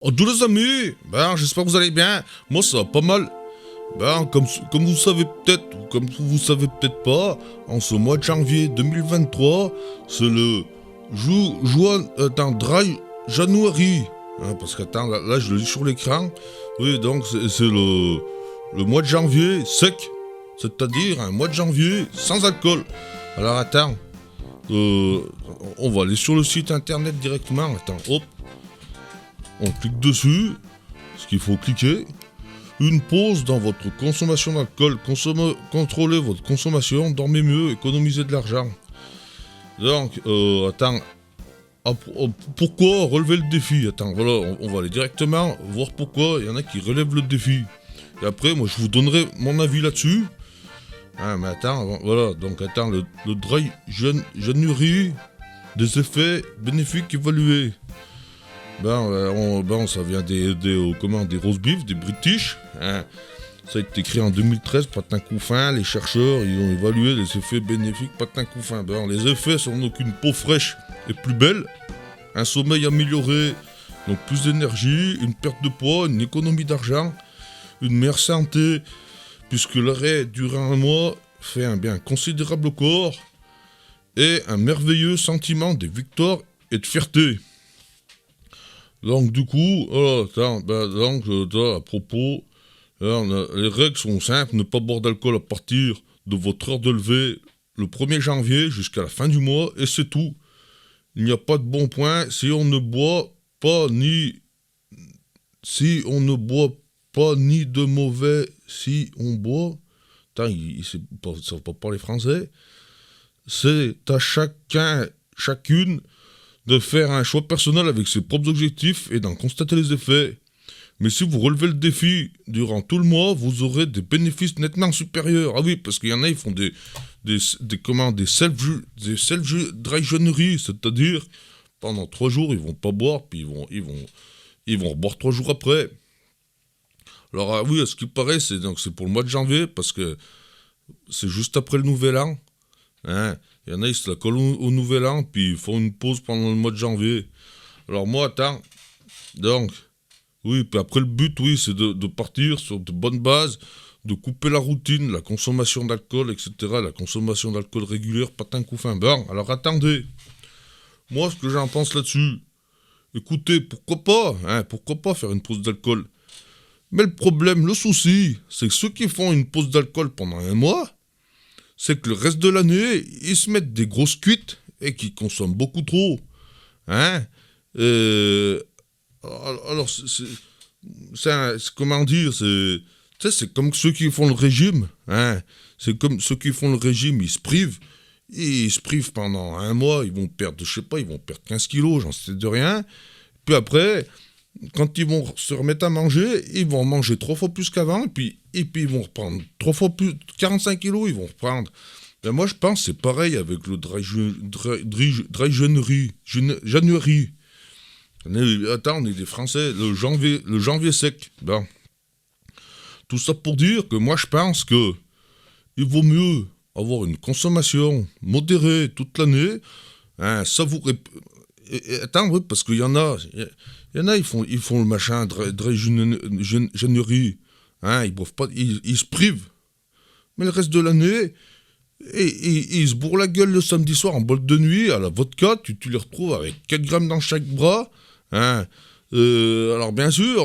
Oh, tous les amis, j'espère que vous allez bien. Moi, ça va pas mal. Comme vous savez peut-être, ou comme vous savez peut-être pas, en ce mois de janvier 2023, c'est le Dry January. Hein, parce que, attends, là, je le lis sur l'écran. Oui, donc, c'est le mois de janvier sec. C'est-à-dire un mois de janvier sans alcool. Alors, attends. euh, on va aller sur le site internet directement. Attends, hop. On clique dessus, ce qu'il faut cliquer. Une pause dans votre consommation d'alcool. Contrôlez votre consommation, dormez mieux, économisez de l'argent. Donc, attends. Pourquoi relever le défi? Attends, voilà, on va aller directement voir pourquoi il y en a qui relèvent le défi. Et après, moi, je vous donnerai mon avis là-dessus. Ah, mais attends, voilà, donc attends, le dry January, des effets bénéfiques évalués. Ça vient des roast beef, des British. Hein. Ça a été créé en 2013, Patin Couffin. Les chercheurs ils ont évalué les effets bénéfiques Patin Couffin. Les effets sont donc une peau fraîche et plus belle, un sommeil amélioré, donc plus d'énergie, une perte de poids, une économie d'argent, une meilleure santé, puisque l'arrêt durant un mois fait un bien considérable au corps, et un merveilleux sentiment de victoire et de fierté. Donc du coup, à propos, les règles sont simples, ne pas boire d'alcool à partir de votre heure de lever le 1er janvier jusqu'à la fin du mois, et c'est tout. Il n'y a pas de bon point si on ne boit pas ni de mauvais si on boit. Putain, ça va pas parler français. C'est à chacune de faire un choix personnel avec ses propres objectifs et d'en constater les effets. Mais si vous relevez le défi durant tout le mois, vous aurez des bénéfices nettement supérieurs. Ah oui, parce qu'il y en a, ils font des self-dry January, c'est-à-dire pendant 3 jours, ils vont pas boire, puis ils vont boire 3 jours après. Alors oui, à ce qui paraît, c'est pour le mois de janvier, parce que c'est juste après le nouvel an. Hein. Il y en a, ils se la collent au nouvel an, puis ils font une pause pendant le mois de janvier. Alors moi, attends, donc, oui, puis après le but, oui, c'est de partir sur de bonnes bases, de couper la routine, la consommation d'alcool, etc., la consommation d'alcool régulière, Patin Couffin. Alors attendez, moi, ce que j'en pense là-dessus, écoutez, pourquoi pas faire une pause d'alcool? Mais le problème, le souci, c'est que ceux qui font une pause d'alcool pendant un mois, c'est que le reste de l'année, ils se mettent des grosses cuites et qu'ils consomment beaucoup trop. Hein. Alors, comment dire, c'est comme ceux qui font le régime. Hein. C'est comme ceux qui font le régime, ils se privent. Ils se privent pendant un mois, ils vont perdre, je sais pas, ils vont perdre 15 kilos, j'en sais de rien. Puis après, quand ils vont se remettre à manger, ils vont manger 3 fois plus qu'avant, et puis ils vont reprendre 3 fois plus, 45 kilos, ils vont reprendre. Ben moi, je pense que c'est pareil avec le dry January. Attends, on est des Français, le janvier sec. Tout ça pour dire que moi, je pense que il vaut mieux avoir une consommation modérée toute l'année, hein, savourer. Attends, oui, parce qu'il y en a, ils font le machin, dry January, hein, ils boivent pas, ils se privent. Mais le reste de l'année, ils se bourrent la gueule le samedi soir en boîte de nuit, à la vodka, tu les retrouves avec 4 grammes dans chaque bras, hein. Alors bien sûr,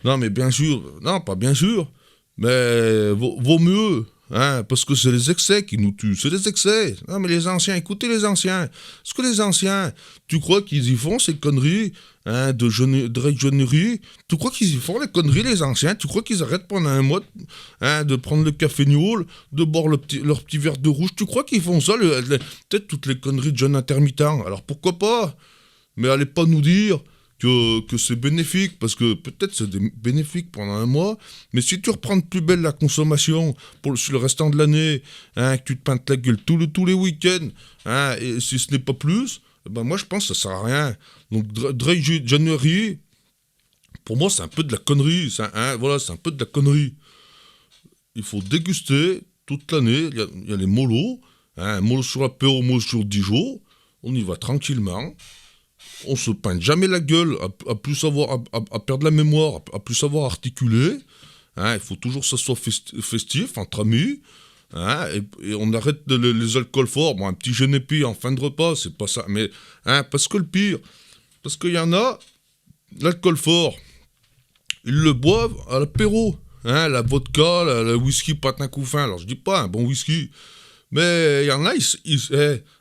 non mais bien sûr, non pas bien sûr, mais vaut mieux, hein, parce que c'est les excès qui nous tuent, c'est les excès. Non mais les anciens, écoutez les anciens, est-ce que les anciens, tu crois qu'ils y font ces conneries, hein, de jeûnerie? Tu crois qu'ils y font les conneries les anciens? Tu crois qu'ils arrêtent pendant un mois, hein, de prendre le café Newell, de boire leur petit verre de rouge? Tu crois qu'ils font ça, peut-être toutes les conneries de jeûne intermittent? Alors pourquoi pas? Mais allez pas nous dire que c'est bénéfique, parce que peut-être c'est bénéfique pendant un mois, mais si tu reprends de plus belle la consommation sur le restant de l'année, hein, que tu te peintes la gueule tous les week-ends, hein, et si ce n'est pas plus, ben moi je pense que ça sert à rien. Donc Dry January, pour moi c'est un peu de la connerie, hein, voilà, c'est un peu de la connerie. Il faut déguster toute l'année, il y a les molos, hein, mollo sur l'apéro, mollo sur 10 jours, on y va tranquillement. on se peint jamais la gueule, à plus savoir, à perdre la mémoire, à plus savoir articuler. Hein, il faut toujours que ça soit festif, entre amis. Hein, et on arrête les alcools forts. Bon, un petit genépi en fin de repas, c'est pas ça. Mais hein, parce que le pire, parce qu'il y en a, l'alcool fort, ils le boivent à l'apéro. Hein, la vodka, le whisky patin couffin. Alors je dis pas un bon whisky, mais il y en a,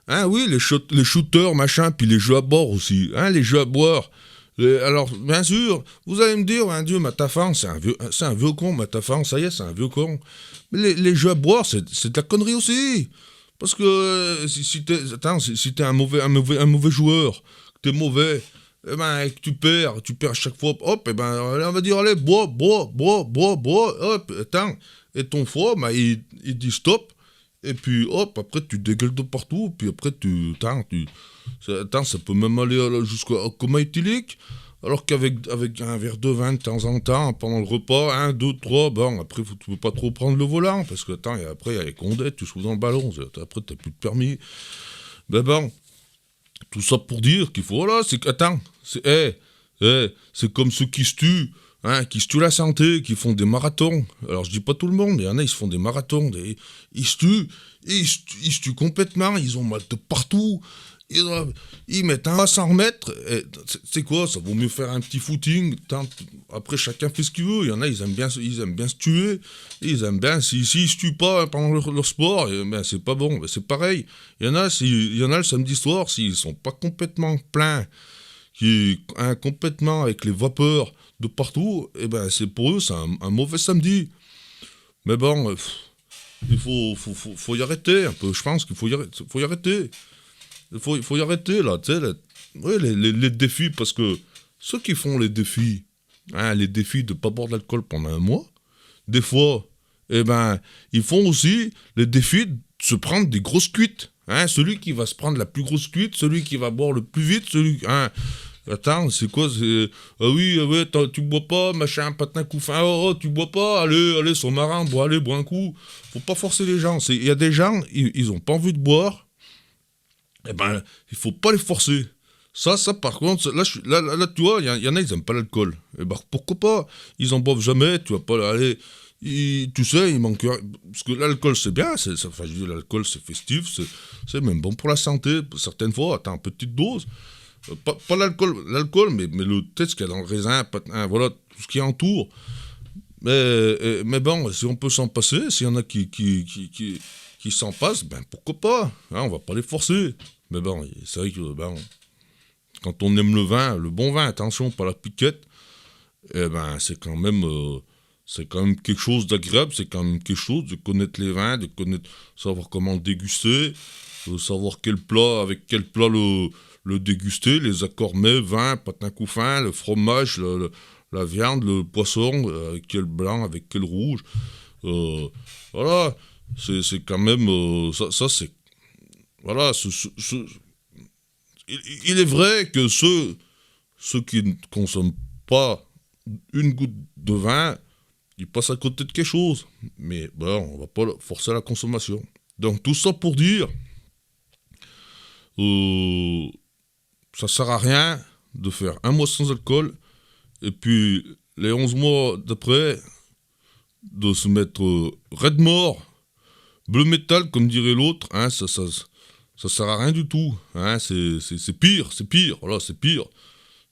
hein, oui, les shooters, machin, puis les jeux à boire aussi. Hein, les jeux à boire. Alors, bien sûr, vous allez me dire, hein, Dieu, Matafan, c'est un vieux con, Matafan, ça y est, c'est un vieux con. Mais les jeux à boire, c'est de la connerie aussi. Parce que si t'es un mauvais joueur, que t'es mauvais, eh ben, et que tu perds à chaque fois, hop, eh ben, on va dire, allez, bois, hop, attends. Et ton foie, ben, il dit stop. Et puis, hop, après, tu dégueules de partout. Puis après, ça peut même aller jusqu'au coma éthylique. Alors qu'avec un verre de vin de temps en temps, pendant le repas, 1, 2, 3, bon, après, tu peux pas trop prendre le volant. Parce que, attends, après, il y a les condettes, tu sous dans le ballon. Après, t'as plus de permis. Ben bon, tout ça pour dire qu'il faut, voilà, c'est que, attends, c'est comme ceux qui se tuent. Hein, qui se tuent la santé, qui font des marathons. Alors je dis pas tout le monde, il y en a, ils se font des marathons, ils se tuent, ils se tuent complètement, ils ont mal de partout, ils mettent un à s'en remettre, c'est quoi, ça vaut mieux faire un petit footing, après chacun fait ce qu'il veut, il y en a, ils aiment bien se tuer, ils aiment bien, s'ils se tuent pas pendant leur sport, ben, c'est pas bon, ben, c'est pareil, il y en a le samedi soir, s'ils sont pas complètement pleins, complètement avec les vapeurs de partout, et ben c'est pour eux c'est un mauvais samedi. Mais bon, il faut y arrêter un peu. Je pense qu'il faut y arrêter. Il faut y arrêter là, tu sais, les défis, parce que ceux qui font les défis, hein, les défis de pas boire d'alcool pendant un mois, des fois, eh ben ils font aussi les défis de se prendre des grosses cuites. Hein, celui qui va se prendre la plus grosse cuite, celui qui va boire le plus vite, hein, attends, c'est quoi, ah oui, ouais, tu bois pas, machin, patin couffin, oh, tu bois pas, allez, son marin, bois un coup. Faut pas forcer les gens. Il y a des gens, ils ont pas envie de boire, eh ben, il faut pas les forcer. Ça, par contre, là, tu vois, il y en a, ils aiment pas l'alcool. Eh ben, pourquoi pas? Ils en boivent jamais, tu vas pas aller. Tu sais, il manque. Parce que l'alcool, c'est bien, enfin, je dis, l'alcool, c'est festif, c'est même bon pour la santé, certaines fois, attends, en petite dose. Pas l'alcool, mais le ce qu'il y a dans le raisin, voilà, tout ce qui entoure. Mais bon, si on peut s'en passer, s'il y en a qui s'en passent, ben pourquoi pas, hein, on va pas les forcer. Mais bon, c'est vrai que quand on aime le vin, le bon vin, attention, pas la piquette, eh ben c'est quand même quelque chose d'agréable, c'est quand même quelque chose de connaître les vins, de savoir comment le déguster, de savoir avec quel plat le déguster, les accords mets, vin, patin couffin, le fromage, la viande, le poisson, avec quel blanc, avec quel rouge. Voilà, c'est quand même... ça c'est... Voilà, il est vrai que ceux qui ne consomment pas une goutte de vin, ils passent à côté de quelque chose. Mais bon, on va pas forcer la consommation. Donc tout ça pour dire... ça sert à rien de faire un mois sans alcool et puis les 11 mois d'après de se mettre raide mort, bleu métal comme dirait l'autre, hein, ça sert à rien du tout, hein, c'est pire, voilà, c'est pire.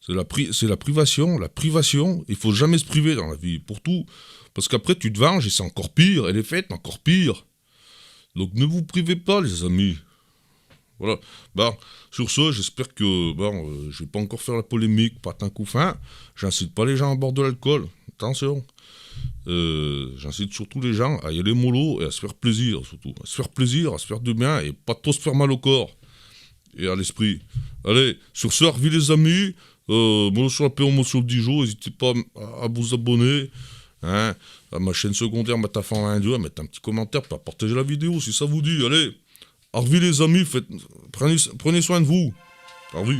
C'est la privation, il faut jamais se priver dans la vie, pour tout, parce qu'après tu te venges et c'est encore pire, et les fêtes encore pire. Donc ne vous privez pas les amis. Voilà. Sur ce, j'espère que je vais pas encore faire la polémique, patin couffin. J'incite pas les gens à boire de l'alcool. Attention. J'incite surtout les gens à y aller mollo et à se faire plaisir, surtout. À se faire plaisir, à se faire du bien et pas trop se faire mal au corps et à l'esprit. Allez, sur ce, revis les amis. Mollo sur la paix, sur le Dijon. N'hésitez pas à vous abonner. Hein, à ma chaîne secondaire, Matafan 1-2, à mettre un petit commentaire, à partager la vidéo si ça vous dit. Allez. Au revoir les amis, prenez soin de vous. Au revoir.